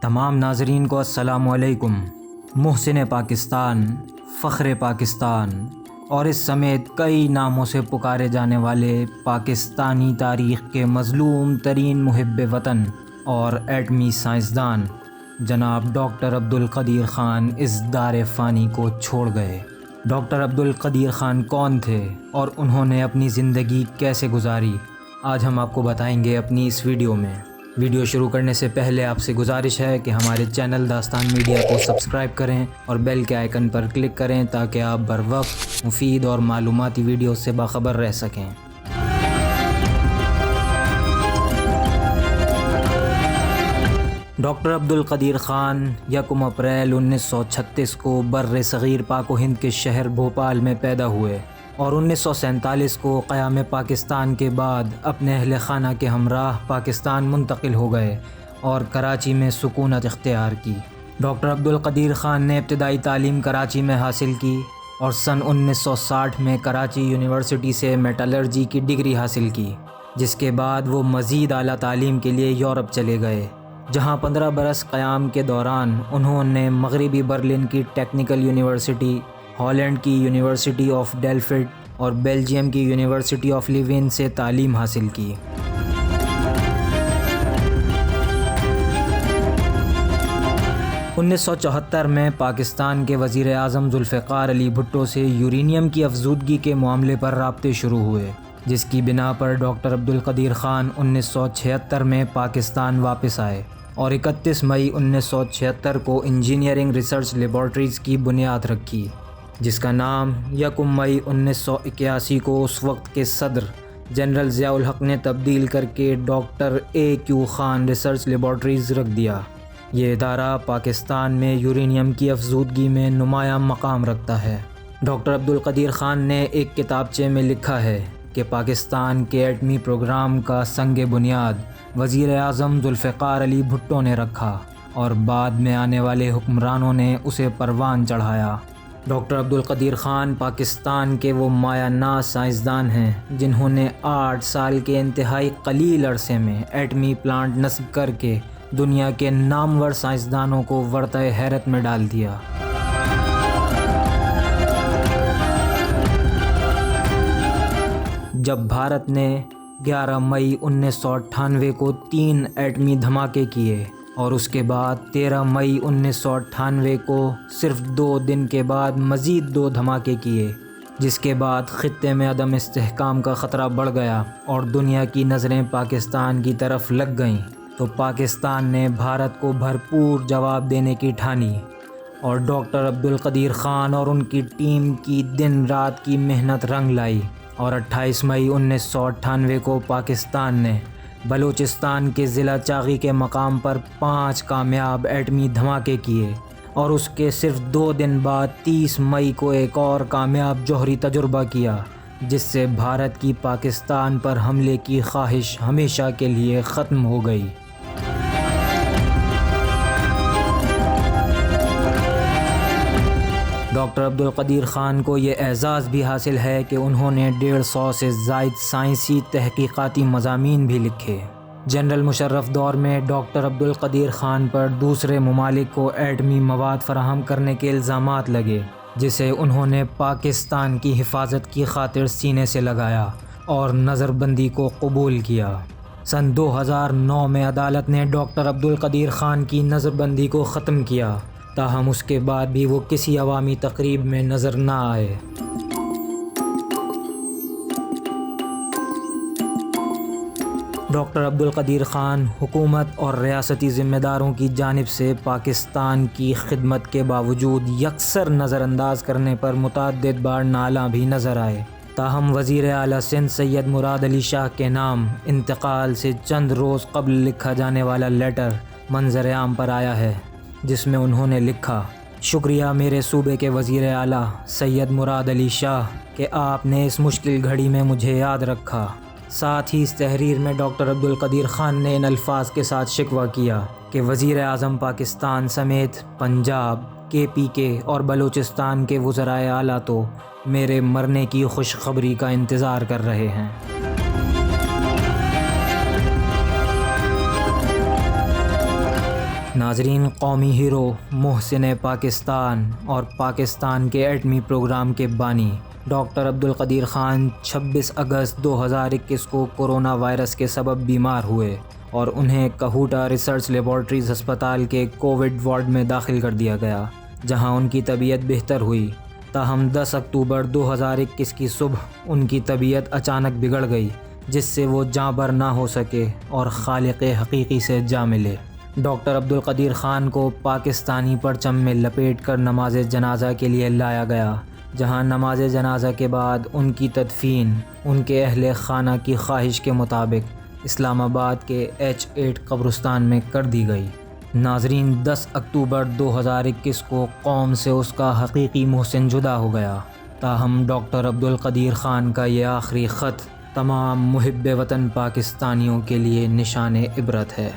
تمام ناظرین کو السلام علیکم۔ محسن پاکستان، فخر پاکستان اور اس سمیت کئی ناموں سے پکارے جانے والے پاکستانی تاریخ کے مظلوم ترین محب وطن اور ایٹمی سائنسدان جناب ڈاکٹر عبدالقدیر خان اس دار فانی کو چھوڑ گئے۔ ڈاکٹر عبدالقدیر خان کون تھے اور انہوں نے اپنی زندگی کیسے گزاری، آج ہم آپ کو بتائیں گے اپنی اس ویڈیو میں۔ ویڈیو شروع کرنے سے پہلے آپ سے گزارش ہے کہ ہمارے چینل داستان میڈیا کو سبسکرائب کریں اور بیل کے آئیکن پر کلک کریں تاکہ آپ بر وقت مفید اور معلوماتی ویڈیو سے باخبر رہ سکیں۔ ڈاکٹر عبدالقدیر خان 1 اپریل 1936 کو بر صغیر پاک و ہند کے شہر بھوپال میں پیدا ہوئے اور 1947 کو قیام پاکستان کے بعد اپنے اہل خانہ کے ہمراہ پاکستان منتقل ہو گئے اور کراچی میں سکونت اختیار کی۔ ڈاکٹر عبدالقدیر خان نے ابتدائی تعلیم کراچی میں حاصل کی اور سن 1960 میں کراچی یونیورسٹی سے میٹالرجی کی ڈگری حاصل کی، جس کے بعد وہ مزید اعلیٰ تعلیم کے لیے یورپ چلے گئے، جہاں 15 برس قیام کے دوران انہوں نے مغربی برلن کی ٹیکنیکل یونیورسٹی، ہالینڈ کی یونیورسٹی آف ڈیلفٹ اور بیلجیم کی یونیورسٹی آف لیون سے تعلیم حاصل کی۔ انیس سو 74 میں پاکستان کے وزیر اعظم ذوالفقار علی بھٹو سے یورینیم کی افزودگی کے معاملے پر رابطے شروع ہوئے، جس کی بنا پر ڈاکٹر عبدالقدیر خان 1976 میں پاکستان واپس آئے اور 31 مئی 1976 کو انجینئرنگ ریسرچ لیبارٹریز کی بنیاد رکھی، جس کا نام 1 مئی 1981 کو اس وقت کے صدر جنرل ضیاء الحق نے تبدیل کر کے doctor A.Q. Khan research laboratories رکھ دیا۔ یہ ادارہ پاکستان میں یورینیم کی افزودگی میں نمایاں مقام رکھتا ہے۔ ڈاکٹر عبدالقدیر خان نے ایک کتابچے میں لکھا ہے کہ پاکستان کے ایٹمی پروگرام کا سنگ بنیاد وزیر اعظم ذوالفقار علی بھٹو نے رکھا اور بعد میں آنے والے حکمرانوں نے اسے پروان چڑھایا۔ ڈاکٹر عبدالقدیر خان پاکستان کے وہ مایہ ناز سائنسدان ہیں جنہوں نے 8 سال کے انتہائی قلیل عرصے میں ایٹمی پلانٹ نصب کر کے دنیا کے نامور سائنسدانوں کو ورطہ حیرت میں ڈال دیا۔ جب بھارت نے 11 مئی 1998 کو 3 ایٹمی دھماکے کیے اور اس کے بعد 13 مئی 1998 کو صرف 2 دن کے بعد مزید 2 دھماکے کیے، جس کے بعد خطے میں عدم استحکام کا خطرہ بڑھ گیا اور دنیا کی نظریں پاکستان کی طرف لگ گئیں، تو پاکستان نے بھارت کو بھرپور جواب دینے کی ٹھانی اور ڈاکٹر عبدالقدیر خان اور ان کی ٹیم کی دن رات کی محنت رنگ لائی اور 28 مئی 1998 کو پاکستان نے بلوچستان کے ضلع چاغی کے مقام پر 5 کامیاب ایٹمی دھماکے کیے اور اس کے صرف 2 دن بعد 30 مئی کو ایک اور کامیاب جوہری تجربہ کیا، جس سے بھارت کی پاکستان پر حملے کی خواہش ہمیشہ کے لیے ختم ہو گئی۔ ڈاکٹر عبدالقدیر خان کو یہ اعزاز بھی حاصل ہے کہ انہوں نے 150 سے زائد سائنسی تحقیقاتی مضامین بھی لکھے۔ جنرل مشرف دور میں ڈاکٹر عبدالقدیر خان پر دوسرے ممالک کو ایٹمی مواد فراہم کرنے کے الزامات لگے، جسے انہوں نے پاکستان کی حفاظت کی خاطر سینے سے لگایا اور نظر بندی کو قبول کیا۔ سن 2009 میں عدالت نے ڈاکٹر عبدالقدیر خان کی نظر بندی کو ختم کیا، تاہم اس کے بعد بھی وہ کسی عوامی تقریب میں نظر نہ آئے۔ ڈاکٹر عبدالقدیر خان حکومت اور ریاستی ذمہ داروں کی جانب سے پاکستان کی خدمت کے باوجود یکسر نظر انداز کرنے پر متعدد بار نالاں بھی نظر آئے، تاہم وزیر اعلیٰ سندھ سید مراد علی شاہ کے نام انتقال سے چند روز قبل لکھا جانے والا لیٹر منظر عام پر آیا ہے، جس میں انہوں نے لکھا: شکریہ میرے صوبے کے وزیر اعلیٰ سید مراد علی شاہ کہ آپ نے اس مشکل گھڑی میں مجھے یاد رکھا۔ ساتھ ہی اس تحریر میں ڈاکٹر عبدالقدیر خان نے ان الفاظ کے ساتھ شکوہ کیا کہ وزیر اعظم پاکستان سمیت پنجاب، KPK اور بلوچستان کے وزرائے اعلیٰ تو میرے مرنے کی خوشخبری کا انتظار کر رہے ہیں۔ ناظرین، قومی ہیرو محسن پاکستان اور پاکستان کے ایٹمی پروگرام کے بانی ڈاکٹر عبدالقدیر خان 26 اگست 2021 کو کورونا وائرس کے سبب بیمار ہوئے اور انہیں کہوٹہ ریسرچ لیبارٹریز ہسپتال کے کووڈ وارڈ میں داخل کر دیا گیا، جہاں ان کی طبیعت بہتر ہوئی۔ تاہم 10 اکتوبر 2021 کی صبح ان کی طبیعت اچانک بگڑ گئی، جس سے وہ جاں بر نہ ہو سکے اور خالق حقیقی سے جا ملے۔ ڈاکٹر عبدالقدیر خان کو پاکستانی پرچم میں لپیٹ کر نماز جنازہ کے لیے لایا گیا، جہاں نماز جنازہ کے بعد ان کی تدفین ان کے اہل خانہ کی خواہش کے مطابق اسلام آباد کے H8 قبرستان میں کر دی گئی۔ ناظرین، 10 اکتوبر 2021 کو قوم سے اس کا حقیقی محسن جدا ہو گیا۔ تاہم ڈاکٹر عبدالقدیر خان کا یہ آخری خط تمام محب وطن پاکستانیوں کے لیے نشان عبرت ہے۔